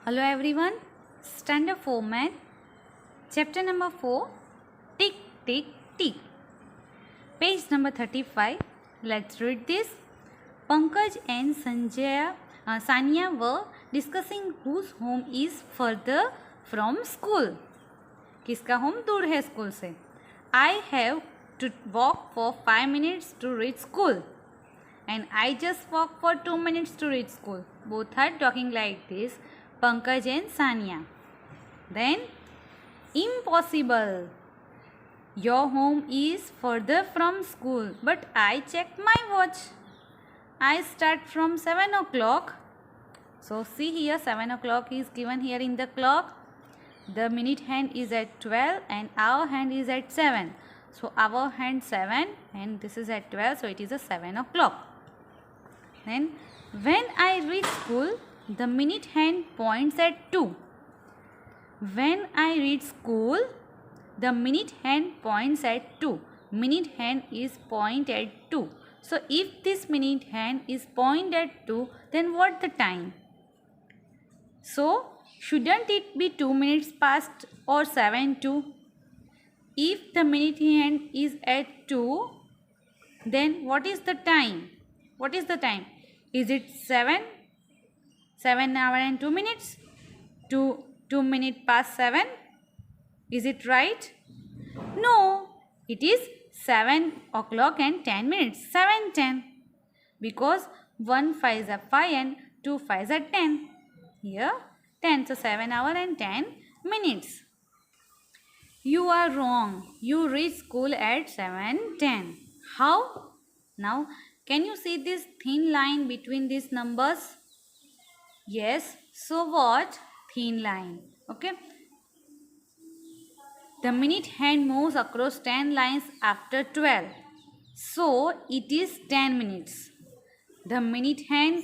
Hello everyone, Standard 4 Math, Chapter number 4, Tick, Tick, Tick. Page number 35, let's read this. Pankaj and Sania were discussing whose home is further from school. किसका home दूर है school से. I have to walk for 5 minutes to reach school. And I just walk for 2 minutes to reach school. Both are talking like this, Pankaj and Sania. Then, impossible. Your home is further from school, but I checked my watch. I start from 7 o'clock. So, see here, 7 o'clock is given here in the clock. The minute hand is at 12 and our hand is at 7. So, our hand 7 and this is at 12, so it is a 7 o'clock. Then, when I reach school, the minute hand points at 2. When I reach school, the minute hand points at 2. Minute hand is point at 2. So, if this minute hand is point at 2, then what the time? So, shouldn't it be 2 minutes past or 7 2? If the minute hand is at 2, then what is the time? What is the time? Is it 7? 7 hours and 2 minutes? 2 minutes past 7? Is it right? No, it is 7 o'clock and 10 minutes. 7:10. Because 1 5 is 5 and 2 5 is 10. Here 10. So 7 hours and 10 minutes. You are wrong. You reach school at 7:10. How? Now, can you see this thin line between these numbers? Yes. So what? Thin line. Okay. The minute hand moves across 10 lines after 12. So, it is 10 minutes. The minute hand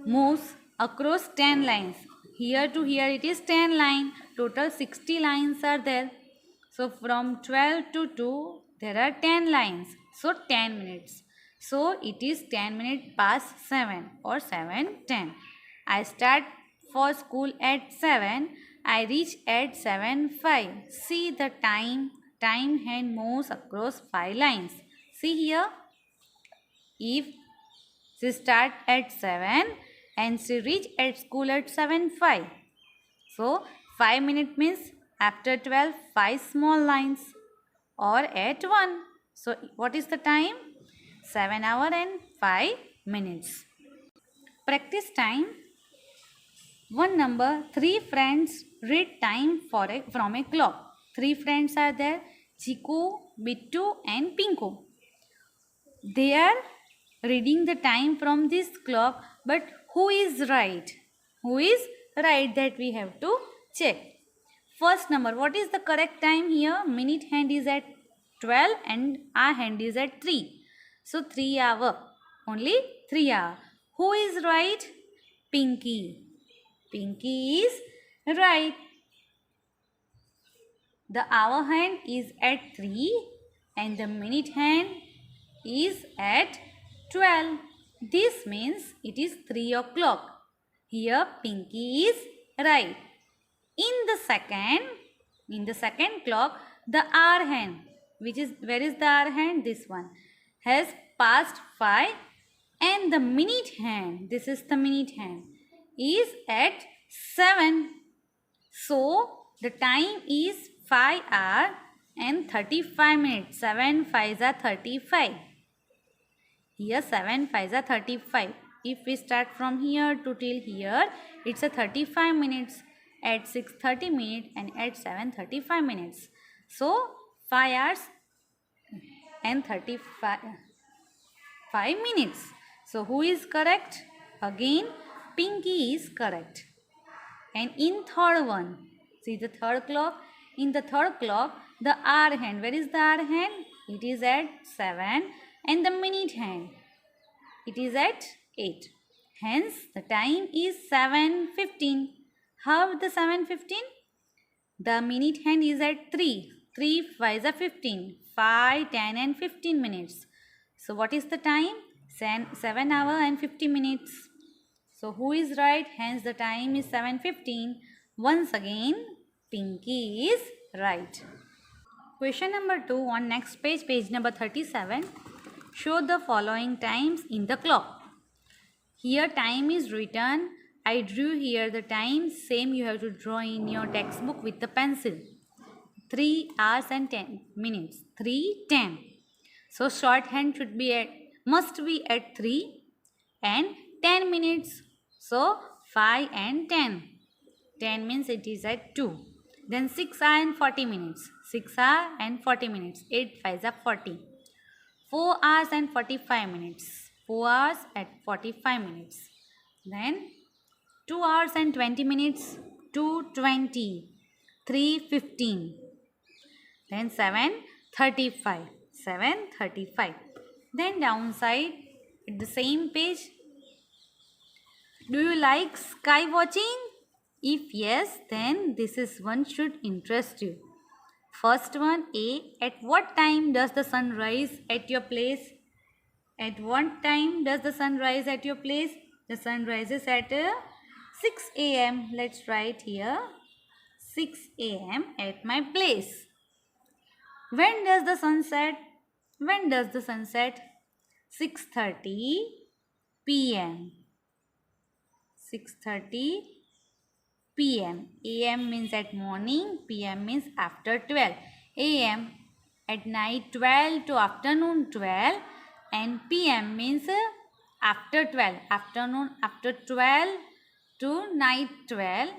moves across 10 lines. Here to here it is 10 lines. Total 60 lines are there. So, from 12 to 2, there are 10 lines. So, 10 minutes. So, it is 10 minutes past 7 or 7:10. I start for school at 7. I reach at 7:05. See the time. Time hand moves across 5 lines. See here. If she start at 7 and she reach at school at 7:05. So, 5 minutes means after 12, 5 small lines or at 1. So, what is the time? 7 hours and 5 minutes. Practice time. One number, 3 friends read time from a clock. 3 friends are there, Chiku, Bittu and Pinku. They are reading the time from this clock, but who is right? Who is right, that we have to check. First number, what is the correct time here? Minute hand is at 12 and our hand is at 3. So 3 hours, only 3 hours. Who is right? Pinky. Pinky is right. The hour hand is at 3 and the minute hand is at 12. This means it is 3 o'clock. Here Pinky is right. In the second clock, the hour hand, where is the hour hand? This one has passed 5 and the minute hand, this is the minute hand, is at 7. So, the time is 5 hours and 35 minutes. 7 5s are 35. Here 7 5s are 35. If we start from here to till here, it's a 35 minutes. At 6:30 minutes and at 7:35 minutes. So, 5 hours and 5 minutes. So, who is correct? Again, Pinky is correct. And in third one, see the third clock. In the third clock, the hour hand. Where is the hour hand? It is at 7 and the minute hand, it is at 8. Hence, the time is 7:15. How the 7:15? The minute hand is at 3. 3 5 is 15. 5, 10 and 15 minutes. So, what is the time? 7 hours and 50 minutes. So who is right? Hence the time is 7:15. Once again, Pinky is right. Question number 2 on next page, page number 37. Show the following times in the clock. Here time is written. I drew here the time. Same you have to draw in your textbook with the pencil. 3 hours and 10 minutes. 3:10. So shorthand should be must be at 3 and 10 minutes. So 5 and 10. 10 means it is at 2. Then 6 hours and 40 minutes. 6 hours and 40 minutes. 8 5 are 40. 4 hours and 45 minutes. 4 hours at 45 minutes. Then 2 hours and 20 minutes. 2:20. 3:15. Then 7:35. 7:35. Then downside at the same page. Do you like sky watching? If yes, then this is one should interest you. First one, A. At what time does the sun rise at your place? At what time does the sun rise at your place? The sun rises at 6 a.m. Let's write here 6 a.m. at my place. When does the sun set? When does the sun set? 6:30 p.m. 6:30 p.m. A.M. means at morning, P.M. means after 12. A.M. at night 12 to afternoon 12, and P.M. means after 12. Afternoon after 12 to night 12,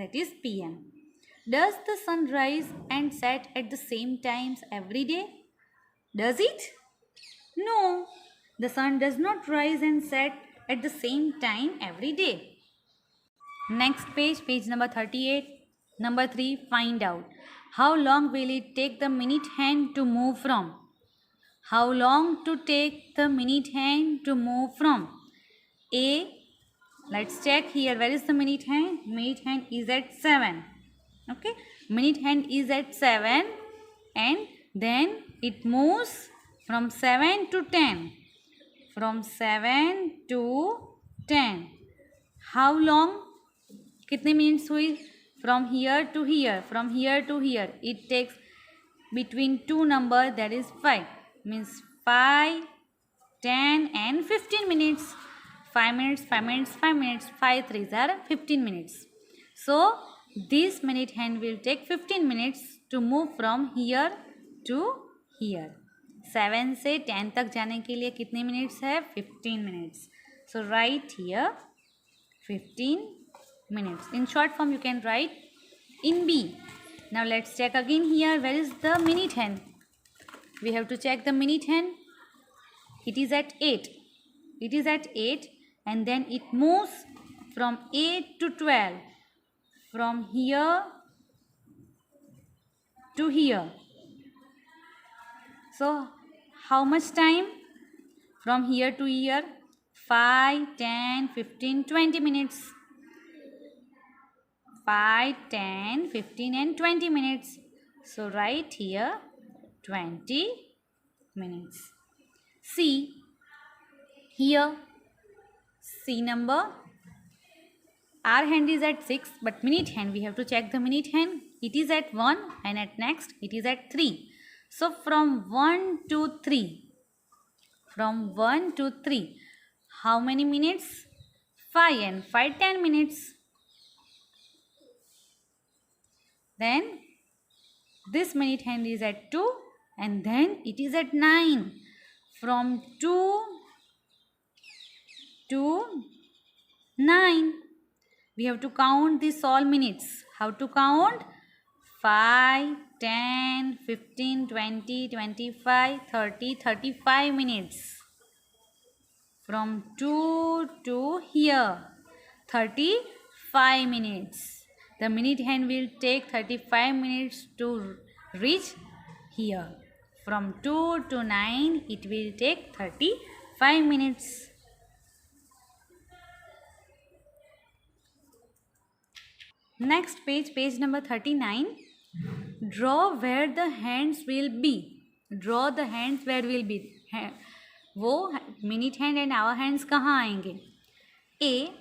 that is P.M. Does the sun rise and set at the same times every day? Does it? No. The sun does not rise and set at the same time every day. Next page, page number 38. Number 3, find out. How long will it take the minute hand to move from? How long to take the minute hand to move from? A. Let's check here. Where is the minute hand? Minute hand is at 7. Okay. Minute hand is at 7 and then it moves from 7 to 10. From 7 to 10. How long? कितने minutes हुई? From here to here. From here to here it takes between 2 number, that is 5. Means 5, 10 and 15 minutes. 5 minutes, 5 minutes, 5 minutes. 5 3s are 15 minutes. So this minute hand will take 15 minutes to move from here to here. 7 से 10 तक जाने के लिए कितने minutes है? 15 minutes. So write here 15 minutes. In short form you can write in B. Now let's check again here. Where is the minute hand? We have to check the minute hand. It is at 8. It is at 8 and then it moves from 8 to 12. From here to here. So how much time? From here to here? 5, 10, 15, 20 minutes. 5, 10, 15 and 20 minutes. So write here 20 minutes. C. Here C number. Our hand is at 6 but minute hand we have to check the minute hand. It is at 1 and at next it is at 3. So from 1 to 3. From 1 to 3. How many minutes? 5 and 5 10 minutes. Then this minute hand is at 2 and then it is at 9. From 2 to 9. We have to count these all minutes. How to count? 5, 10, 15, 20, 25, 30, 35 minutes. From 2 to here. 35 minutes. The minute hand will take 35 minutes to reach here. From 2 to 9 it will take 35 minutes. Next page, page number 39. Draw where the hands will be. Draw the hands where will be. वो minute hand and our hands कहाँ आएंगे? A.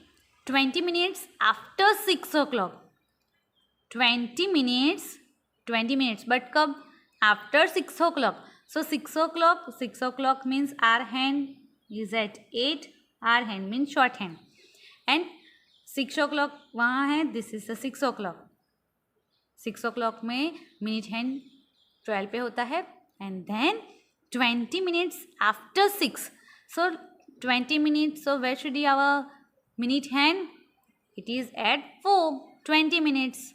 20 minutes after 6 o'clock. 20 minutes, 20 minutes, but कब? After 6 o'clock. So 6 o'clock means our hand is at 8. Our hand means short hand. And 6 o'clock वहाँ है, this is the 6 o'clock. 6 o'clock में minute hand 12 पे होता है. And then 20 minutes after 6. So 20 minutes, so where should be our minute hand? It is at 4. 20 minutes.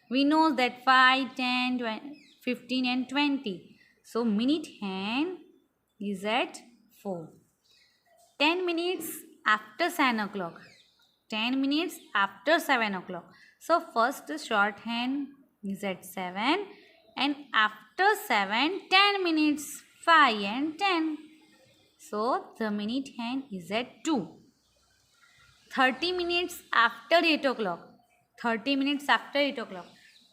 We know that 5, 10, 20, 15 and 20. So minute hand is at 4. 10 minutes after 7 o'clock. 10 minutes after 7 o'clock. So first shorthand is at 7, and after 7, 10 minutes, 5 and 10. So the minute hand is at 2. 30 minutes after 8 o'clock. 30 minutes after 8 o'clock.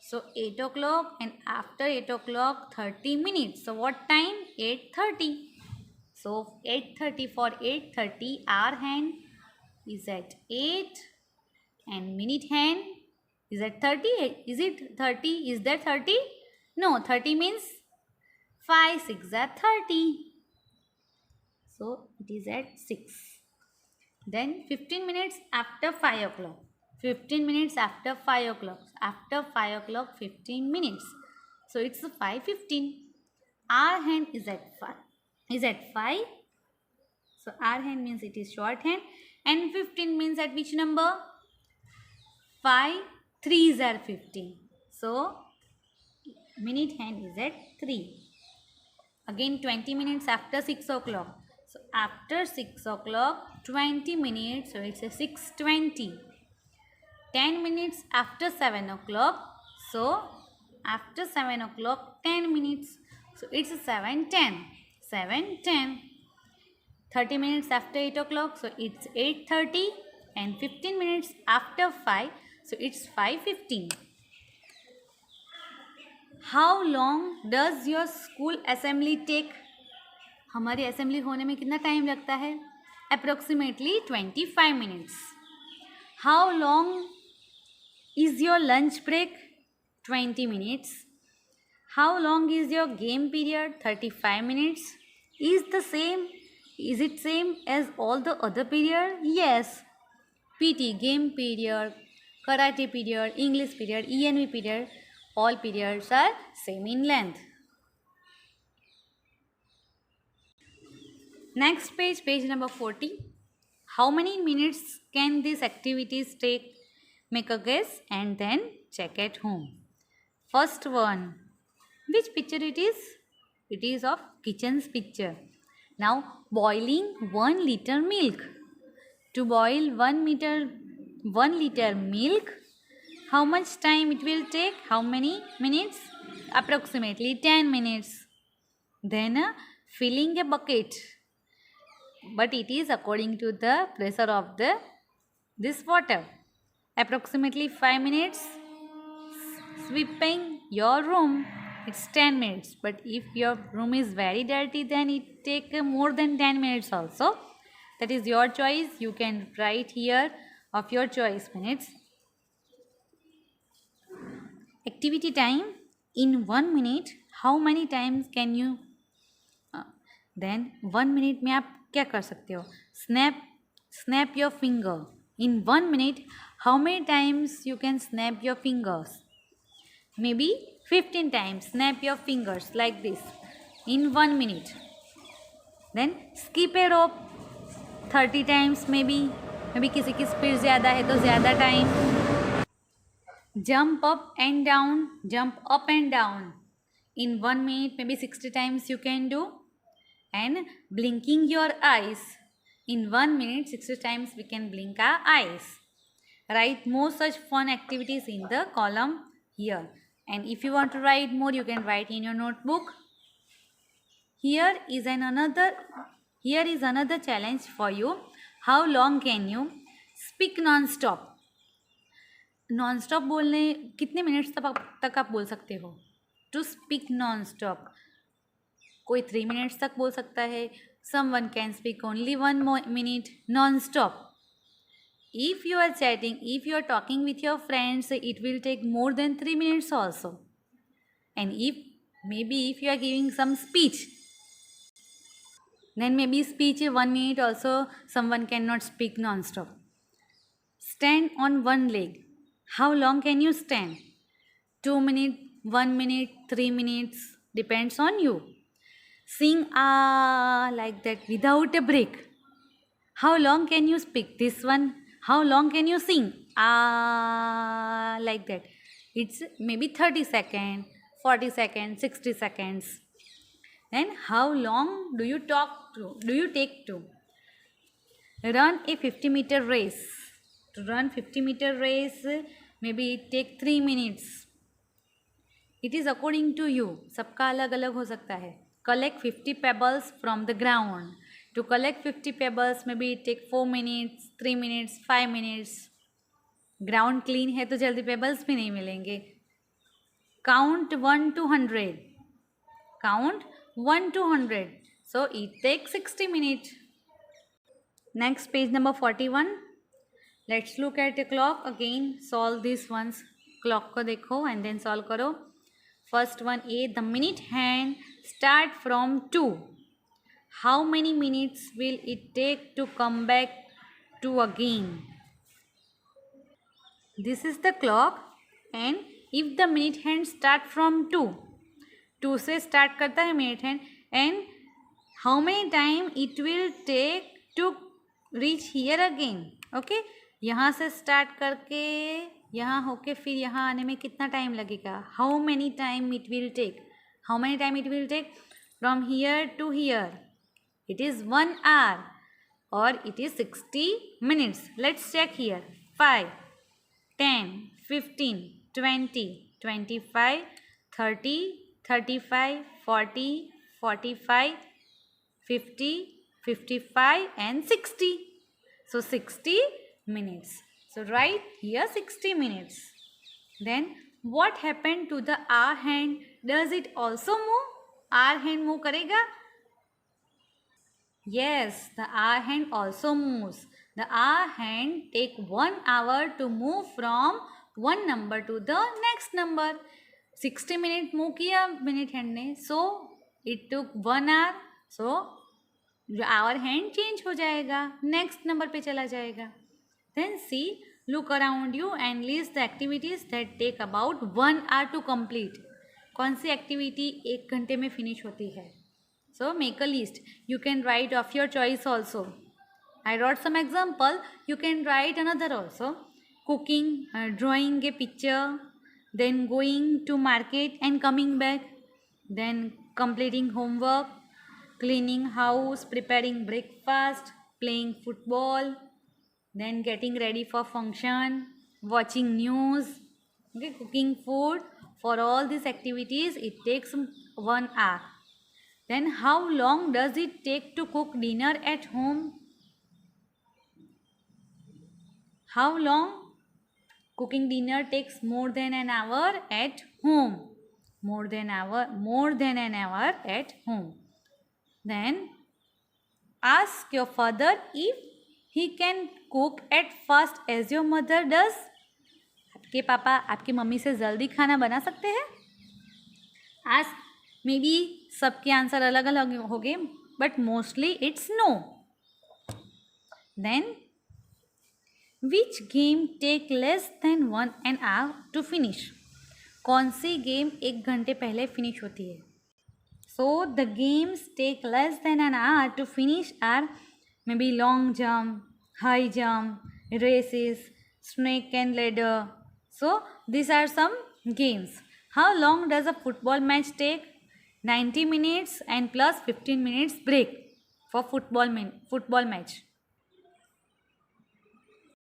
So 8 o'clock and after 8 o'clock 30 minutes. So what time? 8:30. So 8:30, for 8:30 our hand is at 8 and minute hand is at 30. Is it 30? Is that 30? No, 30 means 5, 6 are 30. So it is at 6. Then 15 minutes after 5 o'clock. 15 minutes after 5 o'clock. After 5 o'clock, 15 minutes. So it's 5:15. Our hand is at 5. Is at 5. So our hand means it is short hand. And 15 means at which number? 5 3s are 15. So minute hand is at 3. Again 20 minutes after 6 o'clock. So after 6 o'clock, 20 minutes. So it's a 6:20. 10 minutes after 7 o'clock. So after 7 o'clock, 10 minutes. So it's 7:10. 7:10. 30 minutes after 8 o'clock. So it's 8:30. And 15 minutes after 5. So it's 5:15. How long does your school assembly take? हमारी assembly होने में कितना time लगता है? Approximately 25 minutes. How long is your lunch break? 20 minutes. How long is your game period? 35 minutes. Is it same as all the other period? Yes. PT, game period, karate period, English period, ENV period, all periods are same in length. Next page, page number 40. How many minutes can these activities take? Make a guess and then check at home. First one. Which picture it is? It is of kitchen's picture. Now boiling 1 liter milk. To boil 1 liter milk, how much time it will take? How many minutes? Approximately 10 minutes. Then filling a bucket. But it is according to the pressure of this water. Approximately 5 minutes. Sweeping your room, it's 10 minutes. But if your room is very dirty, then it take more than 10 minutes also. That is your choice. You can write here of your choice minutes. Activity time. In 1 minute, how many times can you then 1 minute में आप क्या कर सकते हो? Snap your finger. In 1 minute, how many times you can snap your fingers? Maybe 15 times. Snap your fingers like this in 1 minute. Then skip a rope 30 times maybe. Maybe किसी की speed ज़्यादा है तो ज़्यादा time. Jump up and down. Jump up and down. In 1 minute, maybe 60 times you can do. And blinking your eyes. In 1 minute, 60 times we can blink our eyes. Write more such fun activities in the column here. And if you want to write more, you can write in your notebook. Here is another challenge for you. How long can you speak non-stop? Non-stop बोलने कितने minutes तक आप बोल सकते हो? To speak non-stop. कोई 3 minutes तक बोल सकता है. Someone can speak only 1 minute non-stop. if you are chatting, if you are talking with your friends, it will take more than 3 minutes also. And if you are giving some speech, then maybe speech 1 minute also someone cannot speak non-stop. Stand on one leg. How long can you stand? 2 minutes, 1 minute, 3 minutes, depends on you. Sing like that without a break. How long can you speak? This one. How long can you sing? Like that. It's maybe 30 seconds, 40 seconds, 60 seconds. Then how long do you take to run a 50-meter race? To run 50-meter race, maybe it take 3 minutes. It is according to you. सबका अलग अलग हो सकता है. Collect 50 pebbles from the ground. To collect 50 pebbles, maybe it take 4 minutes, 3 minutes, 5 minutes. Ground clean है तो जल्दी pebbles भी नहीं मिलेंगे. Count 1 to 100. Count 1 to 100. So it takes 60 minutes. Next, page number 41. Let's look at the clock again. Solve these ones. Clock को देखो and then solve करो. First one A. The minute hand start from 2. How many minutes will it take to come back to again? This is the clock, and if the minute hand start from 2 से start करता है minute hand, and how many time it will take to reach here again? Okay, यहाँ से start करके यहाँ होके फिर यहाँ आने में कितना टाइम लगेगा? How many time it will take? How many time it will take from here to here? It is 1 hour or it is 60 minutes. Let's check here. 5, 10, 15, 20, 25, 30, 35, 40, 45, 50, 55 and 60. So 60 minutes. So write here 60 minutes. Then what happened to the R hand? Does it also move? R hand move करेगा? Yes, the R hand also moves. The R hand take 1 hour to move from one number to the next number. 60 minute move किया minute hand ने, so it took 1 hour. So our hand change हो जाएगा, next number पे चला जाएगा. Then see, look around you and list the activities that take about 1 hour to complete. कौन सी activity 1 घंटे में फिनिश होती है? So make a list. You can write of your choice also. I wrote some example. You can write another also. Cooking, drawing a picture, then going to market and coming back, then completing homework, cleaning house, preparing breakfast, playing football, then getting ready for function, watching news, okay, cooking food. For all these activities, it takes 1 hour. Then how long does it take to cook dinner at home? How long? Cooking dinner takes more than an hour at home. More than an hour at home. Then ask your father if he can cook at fast as your mother does. आपके पापा आपकी mummy से जल्दी खाना बना सकते हैं? Ask. Maybe सबके आंसर अलग अलग होंगे, but mostly it's no. Then which game take less than 1 hour to finish? कौन सी गेम 1 घंटे पहले फिनिश होती है? So the games take less than an hour to finish are maybe long jump, high jump, races, snake and ladder. So these are some games. How long does a football match take? 90 minutes and plus 15 minutes break for football match.